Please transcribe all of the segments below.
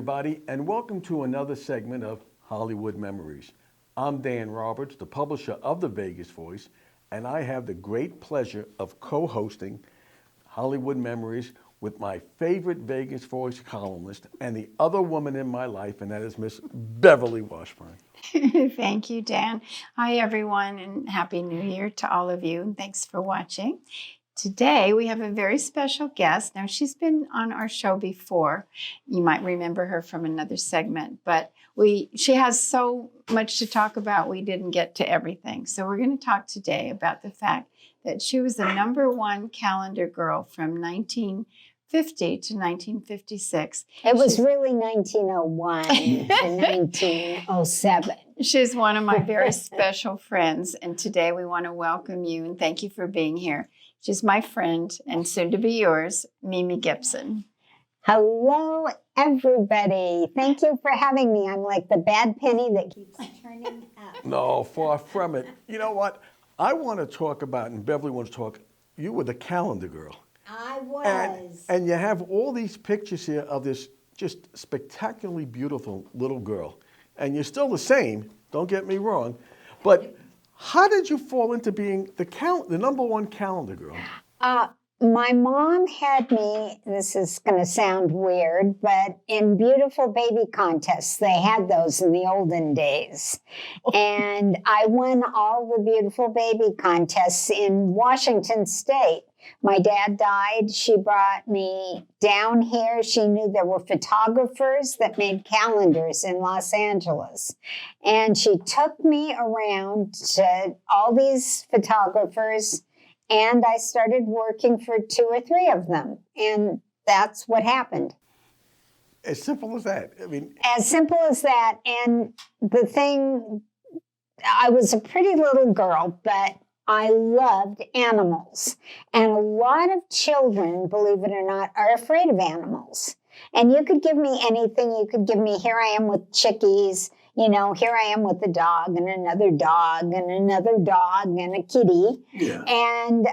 everybody, and welcome to another segment of Hollywood Memories. I'm Dan Roberts, the publisher of The Vegas Voice, and I have the great pleasure of co-hosting Hollywood Memories with my favorite Vegas Voice columnist and the other woman in my life, and that is Miss Beverly Washburn. Thank you, Dan. Hi, everyone, and Happy New Year to all of you. And thanks for watching. Today, we have a very special guest. Now, she's been on our show before. You might remember her from another segment, but she has so much to talk about, we didn't get to everything. So we're going to talk today about the fact that she was the #1 calendar girl from 1950 to 1956. It was really 1901 to 1907. She's one of my very special friends, and today we want to welcome you and thank you for being here. She's my friend and soon to be yours, Mimi Gibson. Hello, everybody. Thank you for having me. I'm like the bad penny that keeps turning up. No, far from it. You know what? I want to talk about, and Beverly wants to talk, you were the calendar girl. I was. And you have all these pictures here of this just spectacularly beautiful little girl. And you're still the same, don't get me wrong. But how did you fall into being the #1 calendar girl? My mom had me, this is going to sound weird, but in beautiful baby contests. They had those in the olden days. And I won all the beautiful baby contests in Washington State. My dad died. She brought me down here. She knew there were photographers that made calendars in Los Angeles. And she took me around to all these photographers, and I started working for 2 or 3 of them. And that's what happened. As simple as that. I mean, as simple as that. And the thing, I was a pretty little girl, but I loved animals. And a lot of children, believe it or not, are afraid of animals. And you could give me anything. You could give me, here I am with chickies. You know, here I am with a dog and another dog and another dog and a kitty. Yeah. And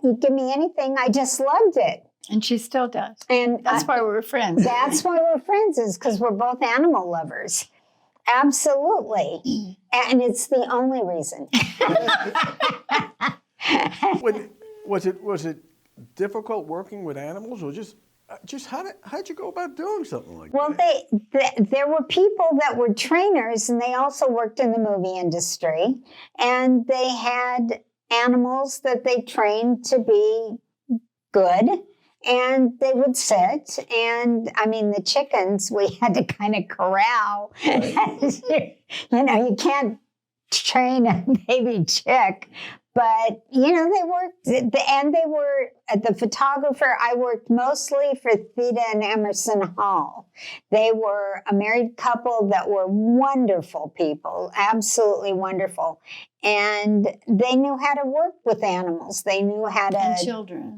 you give me anything, I just loved it. And she still does. And that's why we're friends. That's why we're friends, is because we're both animal lovers. Absolutely. And it's the only reason. Was it difficult working with animals, or just how'd you go about doing something like that? Well, there were people that were trainers, and they also worked in the movie industry, and they had animals that they trained to be good, and they would sit. And I mean, the chickens we had to kind of corral. Right. You can't train a baby chick. But, they worked, and they were, the photographer, I worked mostly for Theda and Emerson Hall. They were a married couple that were wonderful people, absolutely wonderful. And they knew how to work with animals. They knew how to...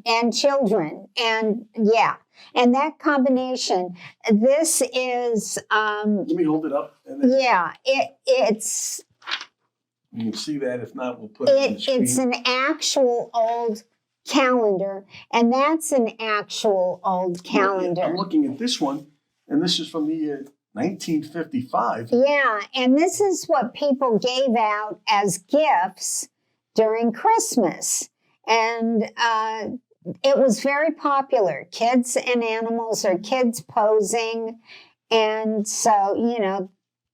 And children. And, yeah. And that combination, this is... Let me hold it up. Yeah, it's... You can see that. If not, we'll put it on the screen. It's an actual old calendar, and that's an actual old calendar. I'm looking at this one, and this is from the year 1955. Yeah, and this is what people gave out as gifts during Christmas. And it was very popular. Kids and animals, or kids posing. And so,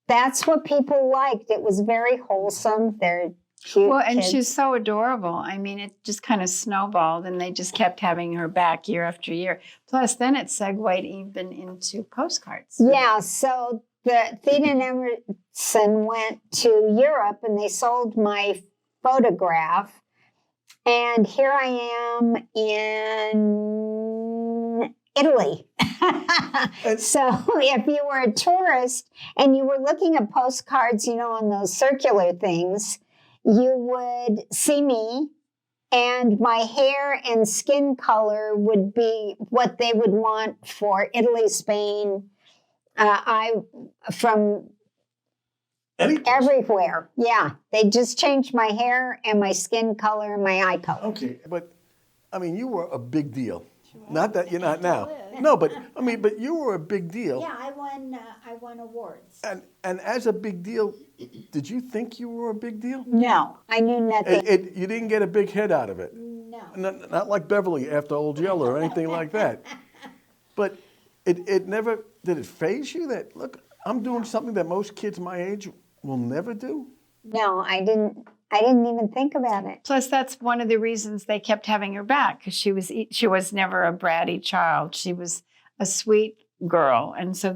that's what people liked. It was very wholesome. They're cute. Well, and kids. she's so adorable. I mean, it just kind of snowballed, and they just kept having her back year after year. Plus, then it segued even into postcards. Yeah, so the Theda and Emerson went to Europe, and they sold my photograph. And here I am in Italy. So if you were a tourist and you were looking at postcards, on those circular things, you would see me, and my hair and skin color would be what they would want for Italy, Spain, from everywhere. Yeah, they just changed my hair and my skin color and my eye color. Okay, but I mean, you were a big deal. Not that you're not now. No, but I mean, but you were a big deal. Yeah, I won awards. And as a big deal, did you think you were a big deal? No, I knew nothing. You didn't get a big head out of it. No. Not like Beverly after Old Yeller or anything like that. But it never, did it faze you that, look, I'm doing something that most kids my age will never do? No, I didn't even think about it. Plus, that's one of the reasons they kept having her back, because she was never a bratty child. She was a sweet girl, and so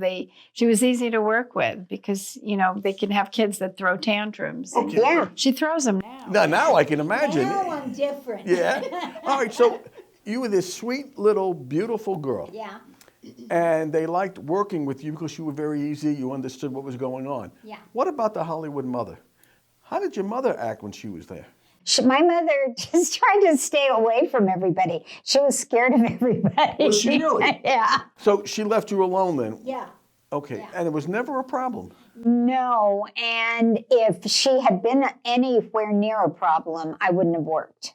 she was easy to work with because they can have kids that throw tantrums. Okay. Yeah. She throws them now. Now I can imagine. Now I'm different. Yeah. All right, so you were this sweet little beautiful girl. Yeah. And they liked working with you because you were very easy. You understood what was going on. Yeah. What about the Hollywood mother? How did your mother act when she was there? My mother just tried to stay away from everybody. She was scared of everybody. Was she really? Yeah. So she left you alone then? Yeah. Okay, Yeah. and it was never a problem? No, and if she had been anywhere near a problem, I wouldn't have worked.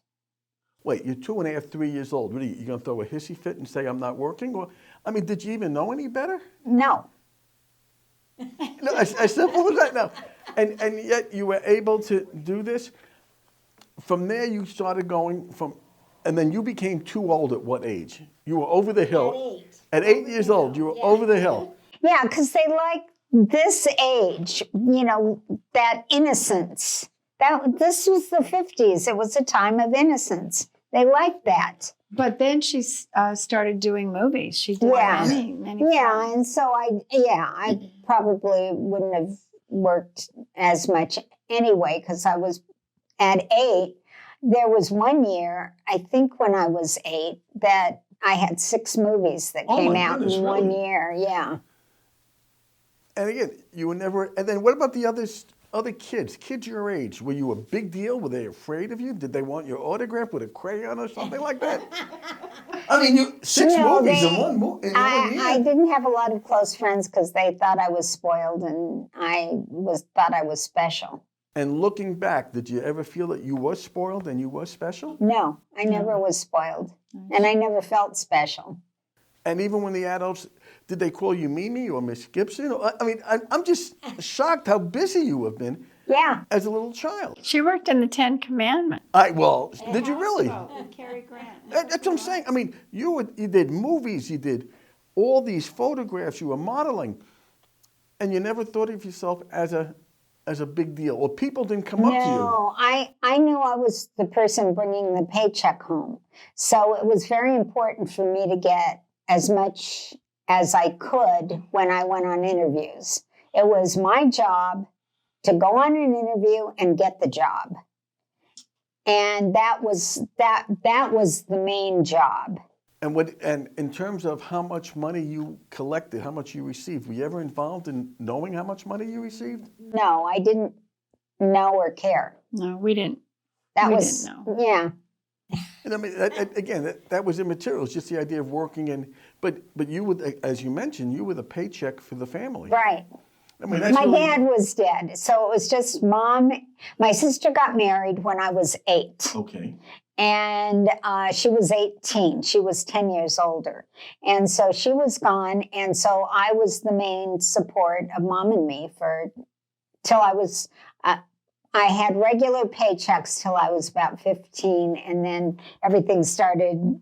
Wait, you're 2.5, 3 years old. What are you going to throw a hissy fit and say I'm not working? Or, I mean, did you even know any better? No. No, as simple as that. No. And yet you were able to do this? From there you started going from, and then you became too old at what age? You were over the hill. At 8. At 8 years old, you were over the hill. Yeah, because they like this age, that innocence. This was the 50s. It was a time of innocence. They liked that. But then she started doing movies. She did Yeah. many Yeah, films. and so I probably wouldn't have worked as much anyway because I was at 8. There was one year, I think when I was 8, that I had 6 movies that Oh, came my out goodness, in one really? year. Yeah. And again, you were never, and then what about the other kids your age? Were you a big deal? Were they afraid of you? Did they want your autograph with a crayon or something like that? I mean, 6 No, movies in they- one year. I didn't have a lot of close friends because they thought I was spoiled and thought I was special. And looking back, did you ever feel that you were spoiled and you were special? No, I never was spoiled, and I never felt special. And even when the adults, did they call you Mimi or Miss Gibson? I mean, I'm just shocked how busy you have been Yeah. as a little child. She worked in the 10 Commandments. Did you really? Cary Grant. That's what I'm saying. I mean, you did movies, you did all these photographs, you were modeling, and you never thought of yourself as a big deal, or people didn't come up to you. No, I knew I was the person bringing the paycheck home. So it was very important for me to get as much as I could when I went on interviews. It was my job to go on an interview and get the job. And that was the main job. And in terms of how much money you collected, how much you received, were you ever involved in knowing how much money you received? No, I didn't know or care. No, we didn't. That We was didn't know. yeah. And I mean, that was immaterial. It's just the idea of working in. But you would, as you mentioned, you were the paycheck for the family. Right. I mean, that's My really, dad was dead, so it was just mom. My sister got married when I was 8, Okay. and she was 18. She was 10 years older, and so she was gone, and so I was the main support of mom and me till I was. I had regular paychecks till I was about 15, and then everything started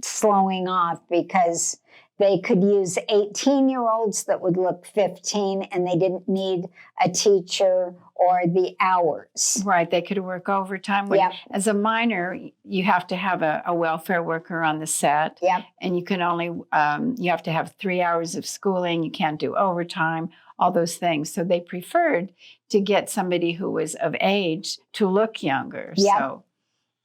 slowing off because they could use 18-year-olds that would look 15, and they didn't need a teacher or the hours. Right, they could work overtime. Yep. As a minor, you have to have a welfare worker on the set. Yep. And you can only, you have to have 3 hours of schooling. You can't do overtime, all those things. So they preferred to get somebody who was of age to look younger. Yep. So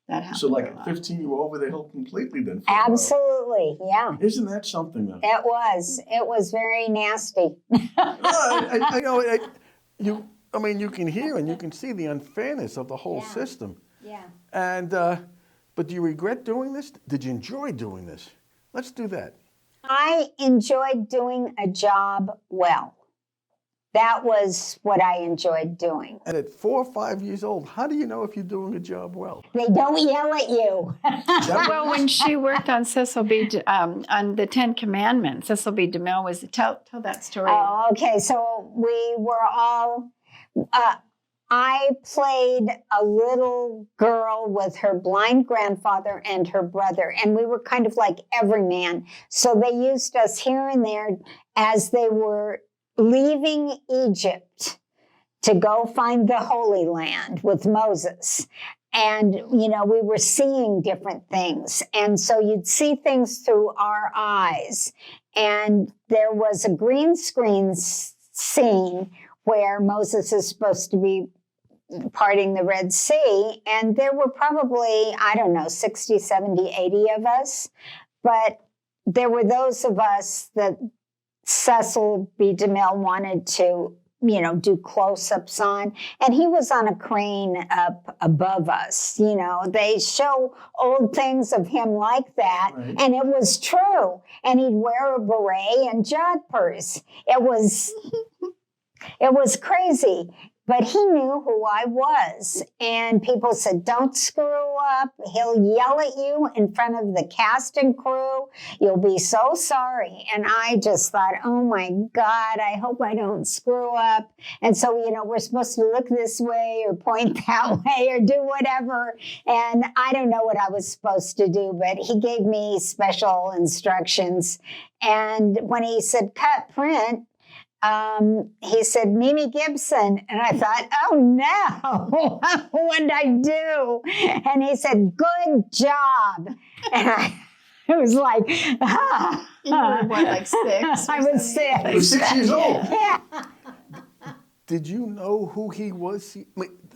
that happened. So like a at lot. 15, you were over the hill completely then. for a while. Absolutely, yeah. Isn't that something though? It was very nasty. I know. I mean, you can hear and you can see the unfairness of the whole Yeah. system. Yeah. And but do you regret doing this? Did you enjoy doing this? Let's do that. I enjoyed doing a job well. that was what I enjoyed doing. And at 4 or 5 years old, how do you know if you're doing a job well? They don't yell at you. Well, when she worked on Cecil B. On the Ten Commandments, Cecil B. DeMille was tell that story. Oh, okay. So we were all. I played a little girl with her blind grandfather and her brother, and we were kind of like everyman. So they used us here and there as they were leaving Egypt to go find the Holy Land with Moses. And, you know, we were seeing different things. And so you'd see things through our eyes. And there was a green screen scene where Moses is supposed to be parting the Red Sea. And there were probably, I don't know, 60, 70, 80 of us. But there were those of us that Cecil B. DeMille wanted to, you know, do close-ups on. And he was on a crane up above us. You know, they show old things of him like that. Right. And it was true. And he'd wear a beret and jodhpurs. It was crazy. But he knew who I was. And people said, don't screw up. He'll yell at you in front of the cast and crew. You'll be so sorry. And I just thought, oh my God, I hope I don't screw up. And so, you know, we're supposed to look this way or point that way or do whatever. And I don't know what I was supposed to do, but he gave me special instructions. And when he said, cut print, he said, Mimi Gibson. And I thought, oh no, what did I do? And he said, good job. And I was like, ah. You were what, like 6? I was 6. You were 6 years old? Yeah. Did you know who he was?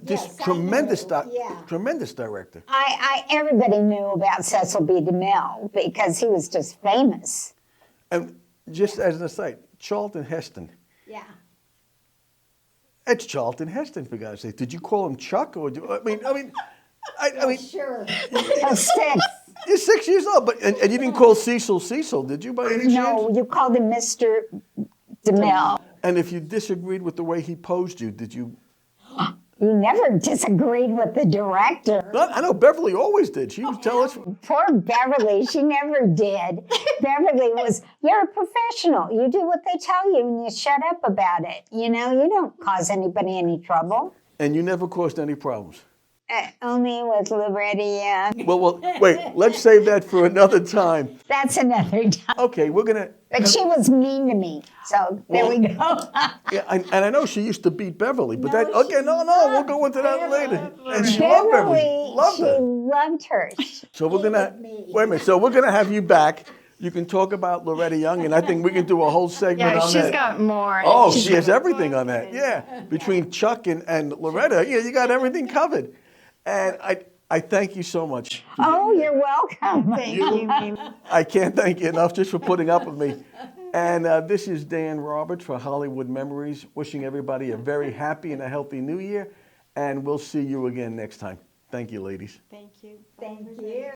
This Yes, tremendous, yeah. tremendous director. Everybody knew about Cecil B. DeMille because he was just famous. And just as an aside, Charlton Heston. Yeah. It's Charlton Heston, for God's sake. Did you call him Chuck? Or I mean, Sure. I was 6. you're 6 years old, but and you didn't call Cecil, did you, by any chance? No, you called him Mr. DeMille. And if you disagreed with the way he posed you, did you? You never disagreed with the director. I know Beverly always did. She would tell us. Poor Beverly, she never did. Beverly was, you're a professional. You do what they tell you and you shut up about it. You know, you don't cause anybody any trouble. And you never caused any problems. Only with Loretta. Well, wait, let's save that for another time. That's another time. Okay, we're going to... But she was mean to me, so there we go. Yeah, and I know she used to beat Beverly, but we'll go into that later. And she loved Beverly. Loved her. So we're going to... Wait a minute. So we're going to have you back. You can talk about Loretta Young, and I think we can do a whole segment on that. Yeah, she's got more. Oh, she has everything on that. Yeah, between Chuck and Loretta, yeah, you got everything covered. And I thank you so much. Oh, you're welcome. Thank you, Mimi. I can't thank you enough just for putting up with me. And this is Dan Roberts for Hollywood Memories, wishing everybody a very happy and a healthy new year. And we'll see you again next time. Thank you, ladies. Thank you. Thank you.